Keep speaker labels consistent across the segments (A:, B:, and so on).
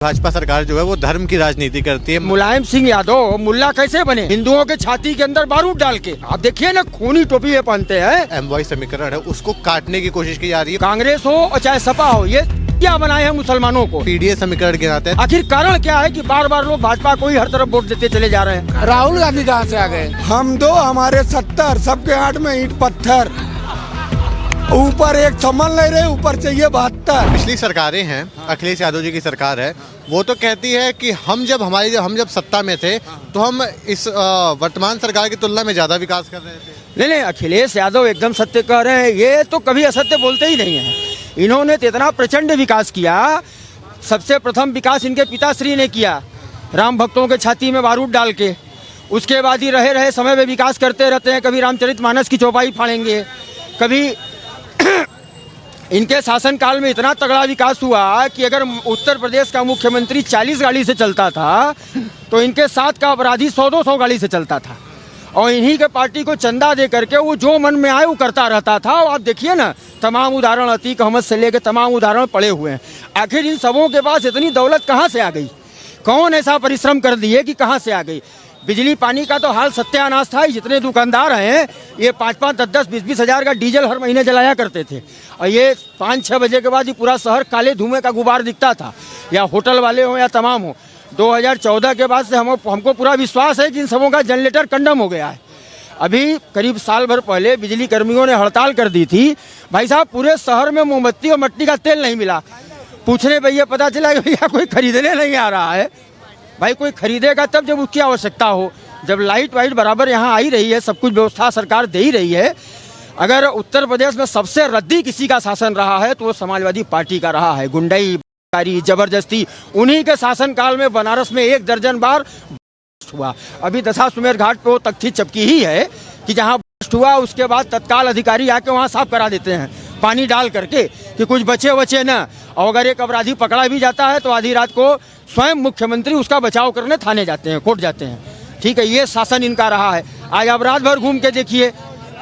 A: भाजपा सरकार जो है वो धर्म की राजनीति करती है।
B: मुलायम सिंह यादव मुल्ला कैसे बने? हिंदुओं के छाती के अंदर बारूद डाल के। आप देखिए ना, खूनी टोपी ये पहनते हैं।
A: एमवाई समीकरण है उसको काटने की कोशिश की जा रही है।
B: कांग्रेस हो और चाहे सपा हो, ये क्या बनाए हैं मुसलमानों को?
A: पीडीए समीकरण के नाते
B: आखिर कारण क्या है कि बार बार लोग भाजपा को ही हर तरफ वोट देते चले जा रहे हैं?
C: राहुल गांधी कहाँ से आ गए? हम दो हमारे 70, सबके हाथ में ईंट पत्थर, ऊपर एक संभल नहीं रहे, ऊपर चाहिए 72।
A: पिछली सरकारें हैं, अखिलेश यादव जी की सरकार है, वो तो कहती है कि हम जब सत्ता में थे तो हम इस वर्तमान सरकार की तुलना में ज्यादा विकास कर रहे थे।
B: नहीं, अखिलेश यादव एकदम सत्य कह रहे हैं। ये तो कभी असत्य बोलते ही नहीं है। इन्होंने तो इतना प्रचंड विकास किया। सबसे प्रथम विकास इनके पिताश्री ने किया, राम भक्तों के छाती में बारूद डाल के। उसके बाद ही रहे समय में विकास करते रहते हैं। कभी रामचरितमानस की चौपाई फाड़ेंगे, कभी इनके शासनकाल में इतना तगड़ा विकास हुआ कि अगर उत्तर प्रदेश का मुख्यमंत्री 40 गाड़ी से चलता था तो इनके साथ का अपराधी 100-200 गाड़ी से चलता था। और इन्हीं के पार्टी को चंदा दे करके वो जो मन में आए वो करता रहता था। और आप देखिए ना, तमाम उदाहरण अतीक अहमद से लेकर तमाम उदाहरण पड़े हुए हैं। आखिर इन सबों के पास इतनी दौलत कहाँ से आ गई? कौन ऐसा परिश्रम कर दिए कि कहाँ से आ गई? बिजली पानी का तो हाल सत्यानाश था। जितने दुकानदार हैं ये 5-5, 10-10, 20-20 हज़ार का डीजल हर महीने जलाया करते थे। और ये 5-6 बजे के बाद ये पूरा शहर काले धुएं का गुबार दिखता था, या होटल वाले हो या तमाम हो। 2014 के बाद से हमको पूरा विश्वास है कि इन सबों का जनरेटर कंडम हो गया है। अभी करीब साल भर पहले बिजली कर्मियों ने हड़ताल कर दी थी। भाई साहब, पूरे शहर में मोमबत्ती और मट्टी का तेल नहीं मिला। पूछने भैया पता चला कि भैया कोई खरीदने नहीं आ रहा है। भाई कोई खरीदेगा तब जब उसकी आवश्यकता हो। जब लाइट वाइट बराबर यहाँ आ ही रही है, सब कुछ व्यवस्था सरकार दे ही रही है। अगर उत्तर प्रदेश में सबसे रद्दी किसी का शासन रहा है तो वो समाजवादी पार्टी का रहा है। गुंडाई, जबरदस्ती, उन्हीं के शासनकाल में बनारस में 1 दर्जन बार हुआ। अभी दशाश्वमेध घाट पे वो तख्ती चपकी ही है कि जहाँ हुआ उसके बाद तत्काल अधिकारी आके वहाँ साफ करा देते हैं पानी डाल करके कि कुछ बचे न। और अगर एक अपराधी पकड़ा भी जाता है तो आधी रात को स्वयं मुख्यमंत्री उसका बचाव करने थाने जाते हैं, कोर्ट जाते हैं। ठीक है, ये शासन इनका रहा है। आज आप रात भर घूम के देखिए,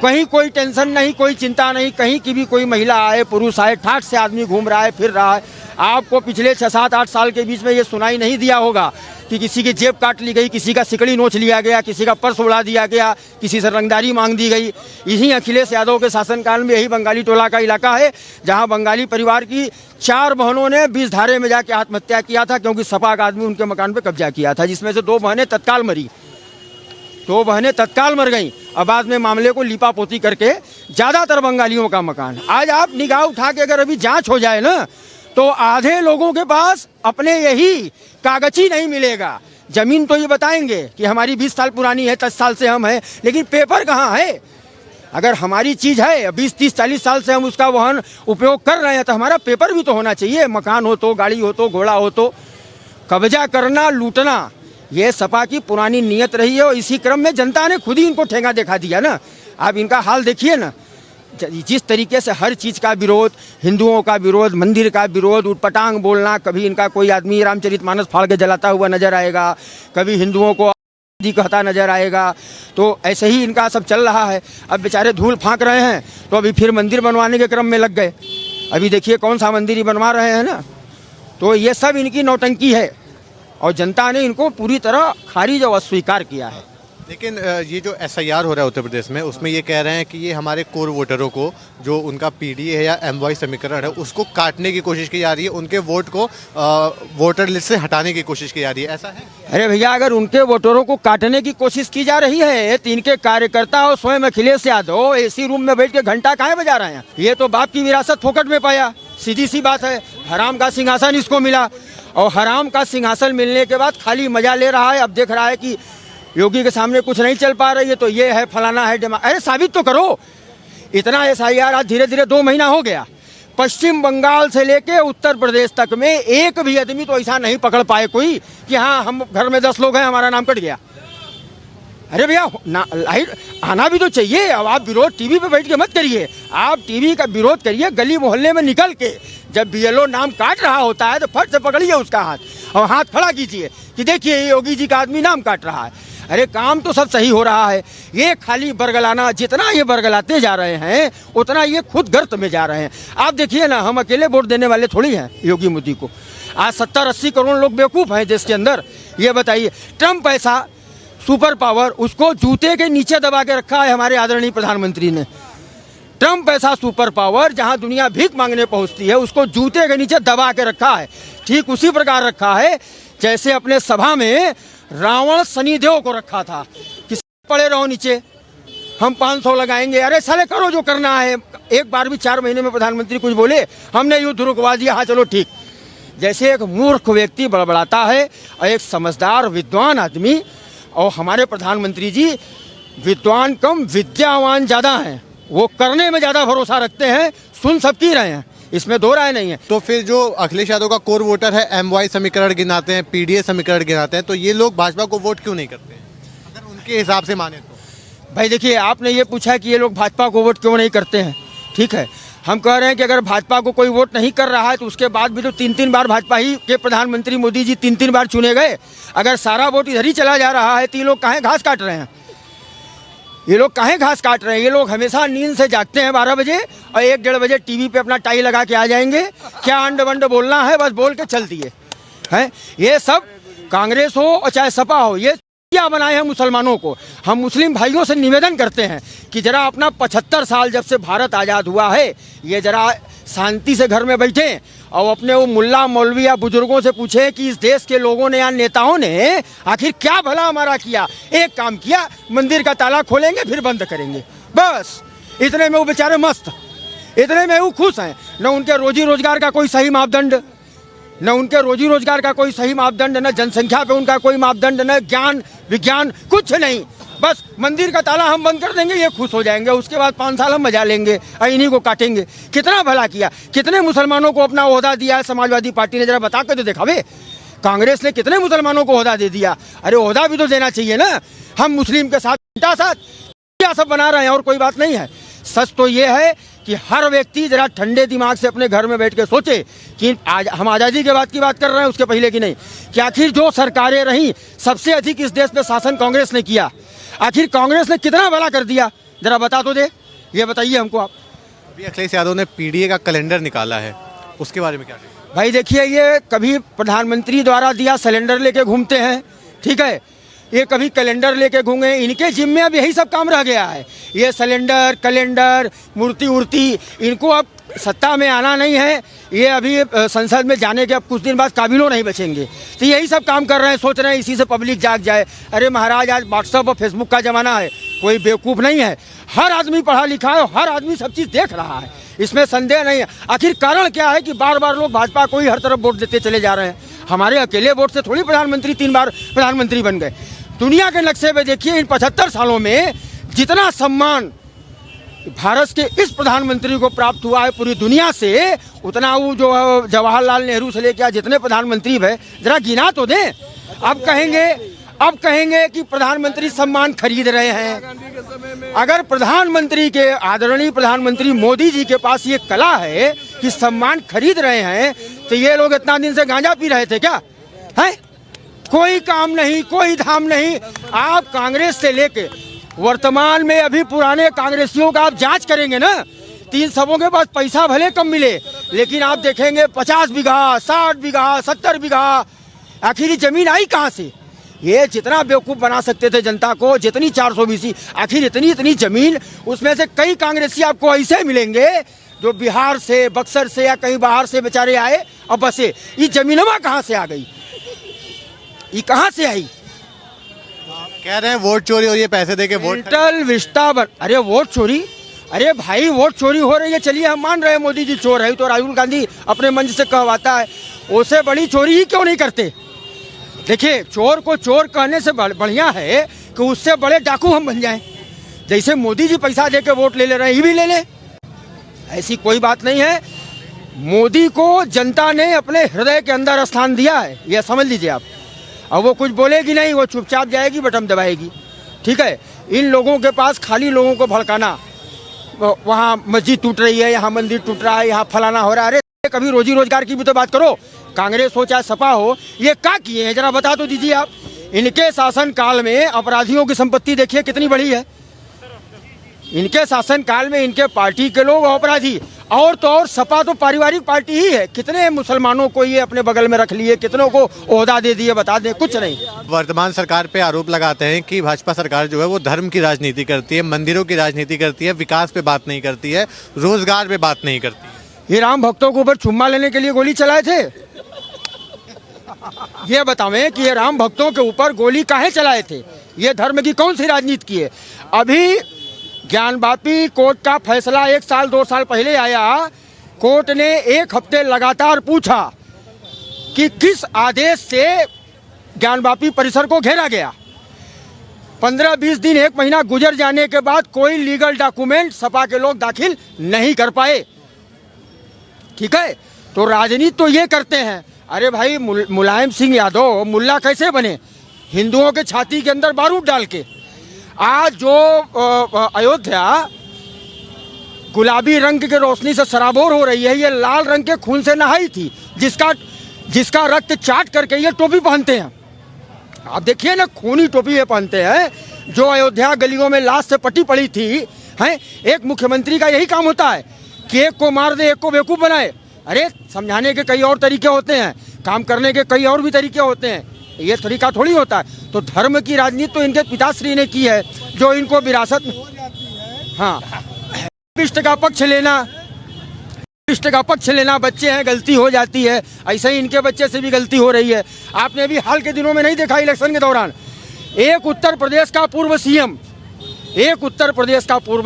B: कहीं कोई टेंशन नहीं, कोई चिंता नहीं। कहीं की भी कोई महिला आए, पुरुष आए, ठाठ से आदमी घूम रहा है, फिर रहा है। आपको पिछले 6-7-8 साल के बीच में ये सुनाई नहीं दिया होगा कि किसी की जेब काट ली गई, किसी का सिकड़ी नोच लिया गया, किसी का पर्स उड़ा दिया गया, किसी से रंगदारी मांग दी गई। यही अखिलेश यादव के शासनकाल में यही बंगाली टोला का इलाका है जहां बंगाली परिवार की 4 बहनों ने 20 धारे में जाके आत्महत्या किया था, क्योंकि सपा का आदमी उनके मकान पर कब्जा किया था, जिसमें से 2 बहनें तत्काल मरी। 2 बहनें तत्काल मर गईं और बाद में मामले को लीपापोती करके ज़्यादातर बंगालियों का मकान। आज आप निगाह उठा के अगर अभी जांच हो जाए ना तो आधे लोगों के पास अपने यही कागज ही नहीं मिलेगा। जमीन तो ये बताएंगे कि हमारी 20 साल पुरानी है, 10 साल से हम हैं, लेकिन पेपर कहाँ है? अगर हमारी चीज़ है 20, 30, 40 साल से हम उसका वाहन उपयोग कर रहे हैं तो हमारा पेपर भी तो होना चाहिए। मकान हो तो, गाड़ी हो तो, घोड़ा हो तो। कब्जा करना, लूटना, ये सपा की पुरानी नीयत रही है। और इसी क्रम में जनता ने खुद ही इनको ठेंगा दिखा दिया ना। आप इनका हाल देखिए ना, जिस तरीके से हर चीज़ का विरोध, हिंदुओं का विरोध, मंदिर का विरोध, उटपटांग बोलना। कभी इनका कोई आदमी रामचरितमानस फाड़ के जलाता हुआ नजर आएगा, कभी हिंदुओं को जी कहता नजर आएगा। तो ऐसे ही इनका सब चल रहा है। अब बेचारे धूल फाँक रहे हैं तो अभी फिर मंदिर बनवाने के क्रम में लग गए। अभी देखिए कौन सा मंदिर ही बनवा रहे हैं ना। तो ये सब इनकी नौटंकी है और जनता ने इनको पूरी तरह खारिज और अस्वीकार किया है।
A: लेकिन ये जो एसआईआर हो रहा है उत्तर प्रदेश में, उसमें ये कह रहे हैं कि ये हमारे कोर वोटरों को, जो उनका पीडीए है या एमवाई समीकरण है, उसको काटने की कोशिश की जा रही है। उनके वोट को वोटर लिस्ट से हटाने की कोशिश की जा रही है, ऐसा है?
B: अरे भैया, अगर उनके वोटरों को काटने की कोशिश की जा रही है तो इनके कार्यकर्ता और स्वयं अखिलेश यादव एसी रूम में बैठ के घंटा काहे बजा रहे हैं? ये तो बाप की विरासत फोकट में पाया, सीधी सी बात है। हराम का सिंहासन इसको मिला और हराम का सिंहासन मिलने के बाद खाली मजा ले रहा है। अब देख रहा है कि योगी के सामने कुछ नहीं चल पा रही है तो ये है, फलाना है, अरे साबित तो करो। इतना एसआईआर आज धीरे धीरे 2 महीना हो गया। पश्चिम बंगाल से लेके उत्तर प्रदेश तक में एक भी आदमी तो ऐसा नहीं पकड़ पाए कोई कि हाँ हम घर में 10 लोग हैं, हमारा नाम कट गया। अरे भैया, लाइट आना भी तो चाहिए। अब आप विरोध टीवी पे बैठ के मत करिए, आप टीवी का विरोध करिए गली मोहल्ले में निकल के। जब बीएलओ नाम काट रहा होता है तो फट से पकड़िए उसका हाथ और हाथ खड़ा कीजिए कि देखिए ये योगी जी का आदमी नाम काट रहा है। अरे काम तो सब सही हो रहा है। ये खाली बरगलाना, जितना ये बरगलाते जा रहे हैं उतना ये खुद गर्त में जा रहे हैं। आप देखिए ना, हम अकेले वोट देने वाले थोड़ी हैं योगी मोदी को। आज 70-80 करोड़ लोग बेवकूफ़ हैं देश के अंदर। ये बताइए, ट्रम्प ऐसा सुपर पावर, उसको जूते के नीचे दबा के रखा है हमारे आदरणीय प्रधानमंत्री ने। ट्रम्प ऐसा सुपर पावर जहां दुनिया भीख मांगने पहुंचती है, उसको जूते के नीचे दबा के रखा है। ठीक उसी प्रकार रखा है जैसे अपने सभा में रावण शनिदेव को रखा था कि पड़े रहो नीचे, हम 500 लगाएंगे। अरे साले करो जो करना है। एक बार भी 4 महीने में प्रधानमंत्री कुछ बोले, हमने युद्ध रुकवा दिया, हाँ चलो ठीक। जैसे एक मूर्ख व्यक्ति बड़बड़ाता है और एक समझदार विद्वान आदमी, और हमारे प्रधानमंत्री जी विद्वान कम विद्यावान ज़्यादा हैं, वो करने में ज़्यादा भरोसा रखते हैं, सुन सबकी रहे हैं, इसमें दो राय नहीं है।
A: तो फिर जो अखिलेश यादव का कोर वोटर है, MY समीकरण गिनाते हैं, PDA समीकरण गिनाते हैं, तो ये लोग भाजपा को वोट क्यों नहीं करते हैं अगर उनके हिसाब से माने तो?
B: भाई देखिए, आपने ये पूछा कि ये लोग भाजपा को वोट क्यों नहीं करते हैं। ठीक है, हम कह रहे हैं कि अगर भाजपा को कोई वोट नहीं कर रहा है तो उसके बाद भी तो 3-3 बार भाजपा ही के प्रधानमंत्री मोदी जी 3-3 बार चुने गए। अगर सारा वोट इधर ही चला जा रहा है तो ये लोग काहे घास काट रहे हैं? ये लोग काहे घास काट रहे हैं? ये लोग हमेशा नींद से जागते हैं 12 बजे और 1-1:30 बजे टीवी पे अपना टाई लगा के आ जाएंगे, क्या अंड वंड बोलना है बस बोल के चल दिए हैं। ये सब कांग्रेस हो और चाहे सपा हो, ये क्या बनाए हैं मुसलमानों को। हम मुस्लिम भाइयों से निवेदन करते हैं कि जरा अपना 75 साल जब से भारत आज़ाद हुआ है, ये जरा शांति से घर में बैठें और अपने वो मुल्ला मौलवी या बुजुर्गों से पूछें कि इस देश के लोगों ने या नेताओं ने आखिर क्या भला हमारा किया। एक काम किया, मंदिर का ताला खोलेंगे फिर बंद करेंगे, बस इतने में वो बेचारे मस्त, इतने में वो खुश हैं। न उनके रोजी रोजगार का कोई सही मापदंड, न उनके रोजी रोजगार का कोई सही मापदंड, न जनसंख्या पे उनका कोई मापदंड, न ज्ञान विज्ञान, कुछ नहीं। बस मंदिर का ताला हम बंद कर देंगे, ये खुश हो जाएंगे, उसके बाद 5 साल हम मजा लेंगे और इन्हीं को काटेंगे। कितना भला किया, कितने मुसलमानों को अपना ओहदा दिया है समाजवादी पार्टी ने, जरा बता कर तो दिखावे। कांग्रेस ने कितने मुसलमानों को ओहदा दे दिया? अरे ओहदा भी तो देना चाहिए ना। हम मुस्लिम के साथ क्या सब बना रहे हैं और कोई बात नहीं है। सच तो ये है कि हर व्यक्ति जरा ठंडे दिमाग से अपने घर में बैठ के सोचे कि आज हम आज़ादी के बाद की बात कर रहे हैं, उसके पहले की नहीं, कि आखिर जो सरकारें रहीं सबसे अधिक इस देश में शासन कांग्रेस ने किया। आखिर कांग्रेस ने कितना भला कर दिया, जरा बता तो दे, ये बताइए हमको आप।
A: अभी अखिलेश यादव ने PDA का कैलेंडर निकाला है, उसके बारे में क्या कहेंगे?
B: भाई देखिए, ये कभी प्रधानमंत्री द्वारा दिया सिलेंडर लेके घूमते हैं, ठीक है, ये कभी कैलेंडर लेके घूमे, इनके जिम्मे अब यही सब काम रह गया है। ये सिलेंडर कैलेंडर मूर्ति उर्ति, इनको अब सत्ता में आना नहीं है, ये अभी संसद में जाने के अब कुछ दिन बाद काबिलों नहीं बचेंगे, तो यही सब काम कर रहे हैं, सोच रहे हैं इसी से पब्लिक जाग जाए। अरे महाराज, आज व्हाट्सएप और फेसबुक का ज़माना है, कोई बेवकूफ़ नहीं है, हर आदमी पढ़ा लिखा है, हर आदमी सब चीज़ देख रहा है, इसमें संदेह नहीं है। आखिर कारण क्या है कि बार बार लोग भाजपा को ही हर तरफ वोट देते चले जा रहे हैं? हमारे अकेले वोट से थोड़ी प्रधानमंत्री 3 बार प्रधानमंत्री बन गए। दुनिया के नक्शे पे देखिए, इन 75 सालों में जितना सम्मान भारत के इस प्रधानमंत्री को प्राप्त हुआ है पूरी दुनिया से, उतना वो जो जवाहरलाल नेहरू से लेकर जितने प्रधानमंत्री है, जरा गिना तो दें। अब कहेंगे कि प्रधानमंत्री सम्मान खरीद रहे हैं। अगर प्रधानमंत्री के आदरणीय प्रधानमंत्री मोदी जी के पास ये कला है कि सम्मान खरीद रहे हैं, तो ये लोग इतना दिन से गांजा पी रहे थे क्या? है कोई काम नहीं, कोई धाम नहीं। आप कांग्रेस से लेके वर्तमान में अभी पुराने कांग्रेसियों का आप जांच करेंगे ना, 3 सबों के पास पैसा भले कम मिले, लेकिन आप देखेंगे 50 बीघा 60 बीघा 70 बीघा, आखिर जमीन आई कहाँ से? ये जितना बेवकूफ़ बना सकते थे जनता को, जितनी 420, आखिर इतनी जमीन, उसमें से कई कांग्रेसी आपको ऐसे मिलेंगे जो बिहार से, बक्सर से या कहीं बाहर से बेचारे आए और बसे। ये जमीनवा कहाँ से आ गई? ये कहाँ से आई?
A: कह रहे हैं वोट चोरी हो रही है, पैसे देके वोट
B: विस्टा बन। अरे वोट चोरी, अरे भाई वोट चोरी हो रही है, चलिए हम मान रहे हैं मोदी जी चोर है, तो राहुल गांधी अपने मंच से कहवाता है, उससे बड़ी चोरी ही क्यों नहीं करते? देखिए, चोर को चोर कहने से बढ़िया है कि उससे बड़े डाकू हम बन जाएं। जैसे मोदी जी पैसा दे के वोट ले रहे हैं, ये भी ले ले, ऐसी कोई बात नहीं है। मोदी को जनता ने अपने हृदय के अंदर स्थान दिया है, यह समझ लीजिए आप। अब वो कुछ बोलेगी नहीं, वो चुपचाप जाएगी, बटन दबाएगी, ठीक है। इन लोगों के पास खाली लोगों को भड़काना, वहाँ मस्जिद टूट रही है, यहाँ मंदिर टूट रहा है, यहाँ फलाना हो रहा है। अरे कभी रोजी रोजगार की भी तो बात करो। कांग्रेस हो चाहे सपा हो, ये क्या किए हैं जरा बता तो दीजिए आप। इनके शासन काल में अपराधियों की संपत्ति देखिए कितनी बड़ी है। इनके शासन काल में इनके पार्टी के लोग अपराधी और तो और सपा तो पारिवारिक पार्टी ही है। कितने मुसलमानों को ये अपने बगल में रख लिए, कितनों को ओहदा दे दिए, बता दें, कुछ नहीं।
A: वर्तमान सरकार पे आरोप लगाते हैं कि भाजपा सरकार जो है वो धर्म की राजनीति करती है, मंदिरों की राजनीति करती है, विकास पे बात नहीं करती है, रोजगार पे बात नहीं करती है।
B: ये राम भक्तों के ऊपर चुम्मा लेने के लिए गोली चलाए थे? ये बतावें कि ये राम भक्तों के ऊपर गोली काहे चलाए थे? ये धर्म की कौन सी राजनीति की है? अभी ज्ञानवापी कोर्ट का फैसला 1 साल 2 साल पहले आया। कोर्ट ने 1 हफ्ते लगातार पूछा कि किस आदेश से ज्ञानवापी परिसर को घेरा गया। 15-20 दिन 1 महीना गुजर जाने के बाद कोई लीगल डॉक्यूमेंट सपा के लोग दाखिल नहीं कर पाए। ठीक है, तो राजनीति तो ये करते हैं। अरे भाई, मुलायम सिंह यादव मुल्ला कैसे बने? हिंदुओं के छाती के अंदर बारूद डाल के। आज जो अयोध्या गुलाबी रंग के रोशनी से सराबोर हो रही है, ये लाल रंग के खून से नहाई थी, जिसका रक्त चाट करके ये टोपी पहनते हैं। आप देखिए ना, खूनी टोपी ये पहनते हैं। जो अयोध्या गलियों में लाश से पटी पड़ी थी, हैं, एक मुख्यमंत्री का यही काम होता है कि एक को मार दे, एक को बेवकूफ़ बनाए। अरे, समझाने के कई और तरीके होते हैं, काम करने के कई और भी तरीके होते हैं, ये तरीका थोड़ी होता है। तो धर्म की राजनीति तो इनके पिताश्री ने की है, जो इनको विरासत में। हाँ, पिष्ट का पक्ष लेना, बच्चे हैं, गलती हो जाती है। ऐसे ही इनके बच्चे से भी गलती हो रही है। आपने अभी हाल के दिनों में नहीं देखा, इलेक्शन के दौरान एक उत्तर प्रदेश का पूर्व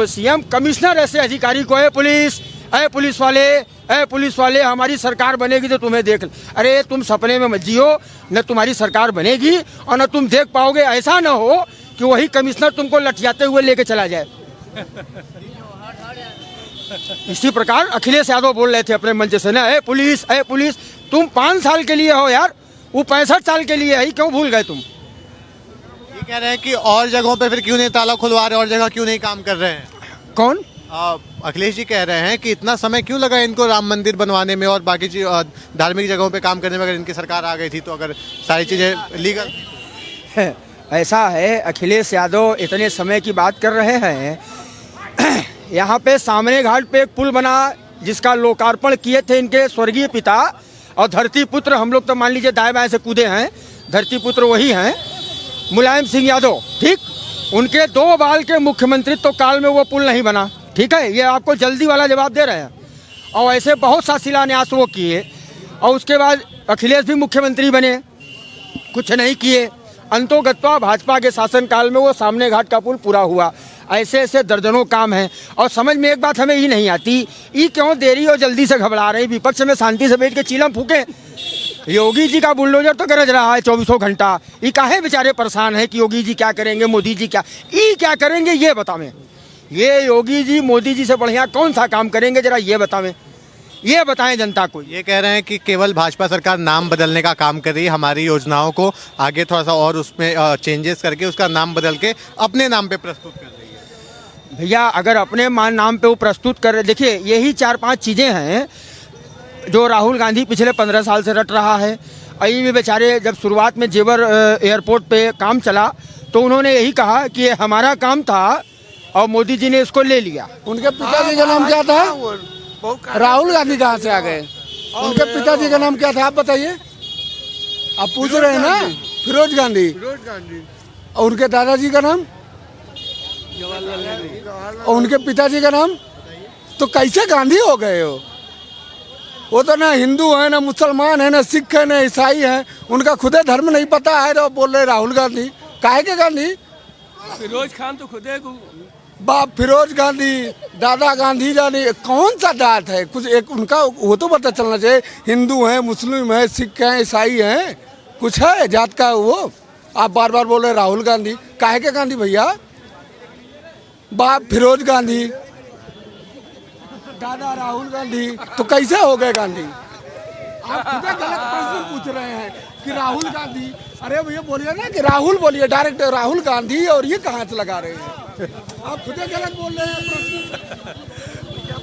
B: सीएम कमिश्नर ऐसे अधिकारी को, पुलिस वाले हमारी सरकार बनेगी तो तुम्हें देख। अरे, तुम सपने में मत जियो, न तुम्हारी सरकार बनेगी और न तुम देख पाओगे। ऐसा न हो कि वही कमिश्नर तुमको लठियाते हुए लेके चला जाए। इसी प्रकार अखिलेश यादव बोल रहे थे अपने मंच से ना, पुलिस तुम 5 साल के लिए हो यार, वो 65 साल के लिए है, क्यों भूल गए तुम?
A: ये कह रहे हैं कि और जगहों पे फिर क्यों नहीं ताला खुलवा रहे, और जगह क्यों नहीं काम कर रहे हैं?
B: कौन?
A: अखिलेश जी कह रहे हैं कि इतना समय क्यों लगा इनको राम मंदिर बनवाने में और बाकी धार्मिक जगहों पे काम करने में। अगर इनकी सरकार आ गई थी तो अगर सारी चीज़ें लीगल।
B: ऐसा है, अखिलेश यादव इतने समय की बात कर रहे हैं। यहाँ पे सामने घाट पे एक पुल बना, जिसका लोकार्पण किए थे इनके स्वर्गीय पिता और धरती पुत्र। हम लोग तो मान लीजिए दाएं बाएं से कूदे हैं, धरती पुत्र वही हैं, मुलायम सिंह यादव। ठीक, उनके 2 बाल के मुख्यमंत्रित्व काल में वो पुल नहीं बना। ठीक है, ये आपको जल्दी वाला जवाब दे रहे हैं। और ऐसे बहुत सा शिलान्यास वो किए, और उसके बाद अखिलेश भी मुख्यमंत्री बने, कुछ नहीं किए। अंतोगत्वा भाजपा के शासनकाल में वो सामने घाट का पुल पूरा हुआ। ऐसे ऐसे दर्जनों काम हैं। और समझ में एक बात हमें ही नहीं आती, ये क्यों देरी और जल्दी से घबरा रहे? विपक्ष में शांति से बैठ के चीलम फूके। योगी जी का बुलडोजर तो गरज रहा है 24 घंटा। ये काहे बेचारे परेशान है कि योगी जी क्या करेंगे, मोदी जी क्या करेंगे, ये बतावें। ये योगी जी मोदी जी से बढ़िया कौन सा काम करेंगे, जरा ये बतावें, ये बताएं जनता को।
A: ये कह रहे हैं कि केवल भाजपा सरकार नाम बदलने का काम कर रही है, हमारी योजनाओं को आगे थोड़ा सा और उसमें चेंजेस करके उसका नाम बदल के अपने नाम पे प्रस्तुत कर रही है।
B: भैया, अगर अपने नाम पे वो प्रस्तुत कर रहे, देखिए यही 4-5 चीज़ें हैं जो राहुल गांधी पिछले 15 साल से रट रहा है। अभी भी बेचारे जब शुरुआत में जेवर एयरपोर्ट पे काम चला तो उन्होंने यही कहा कि ये हमारा काम था और मोदी जी ने इसको ले लिया।
C: उनके पिताजी का नाम क्या था? राहुल गांधी कहाँ से आ गए? उनके पिताजी का नाम क्या था, आप बताइए। आप पूछ रहे हैं ना, फिरोज गांधी। और उनके दादाजी का नाम? और उनके पिताजी का नाम? तो कैसे गांधी हो गए हो? वो तो ना हिंदू है, ना मुसलमान है, ना सिख है, ना ईसाई है। उनका खुदे धर्म नहीं पता है तो बोल रहे राहुल गांधी। काहे के गांधी?
D: फिरोज खान तो खुदे
C: बाप फिरोज गांधी, दादा गांधी जानी, कौन सा जात है? कुछ एक उनका वो तो पता चलना चाहिए। हिंदू है, मुस्लिम है, सिख है, ईसाई है, कुछ है जात का वो? आप बार बार बोल रहे राहुल गांधी। काहे के गांधी भैया? बाप फिरोज गांधी, दादा राहुल गांधी, तो कैसे हो गए गांधी? आप खुद गलत प्रश्न पूछ रहे हैं कि राहुल गांधी। अरे भैया बोलिए ना कि राहुल बोलिए, डायरेक्ट राहुल गांधी, और ये कहाँ से लगा रहे हैं? आप खुद गलत बोल रहे हैं प्रश्न।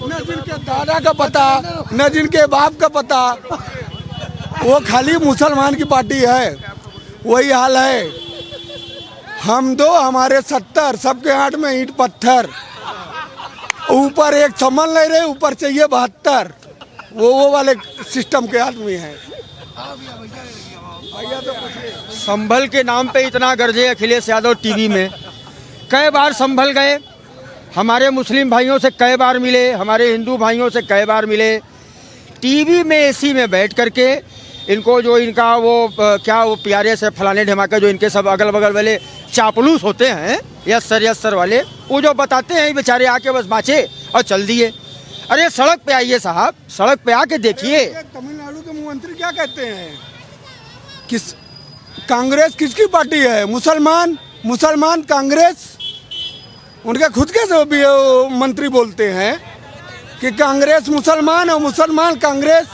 C: न जिनके दादा का पता, न जिनके बाप का पता, वो खाली मुसलमान की पार्टी है। वही हाल है। हम 2 हमारे 70, सबके 8 में ईंट पत्थर। ऊपर एक संभल नहीं रहे, ऊपर चाहिए 72। वो वाले सिस्टम के आदमी हैं। भैया तो पूछिए।
B: संभल के नाम पे इतना गरजे अखिलेश यादव टीवी में। कई बार संभल गए, हमारे मुस्लिम भाइयों से कई बार मिले, हमारे हिंदू भाइयों से कई बार मिले। टीवी में एसी में बैठ करके इनको जो इनका वो क्या वो प्यारे से फलाने ढमाके जो इनके सब अगल बगल वाले चापलूस होते हैं, यस सर वाले, वो जो बताते हैं बेचारे आके बस बाँचे और चल दिए। अरे सड़क पे आइए साहब, सड़क पे आके देखिए।
C: तमिलनाडु के मुख्यमंत्री क्या कहते हैं? किस कांग्रेस किसकी पार्टी है? मुसलमान कांग्रेस। उनके खुद के जो भी मंत्री बोलते हैं कि कांग्रेस मुसलमान और मुसलमान कांग्रेस।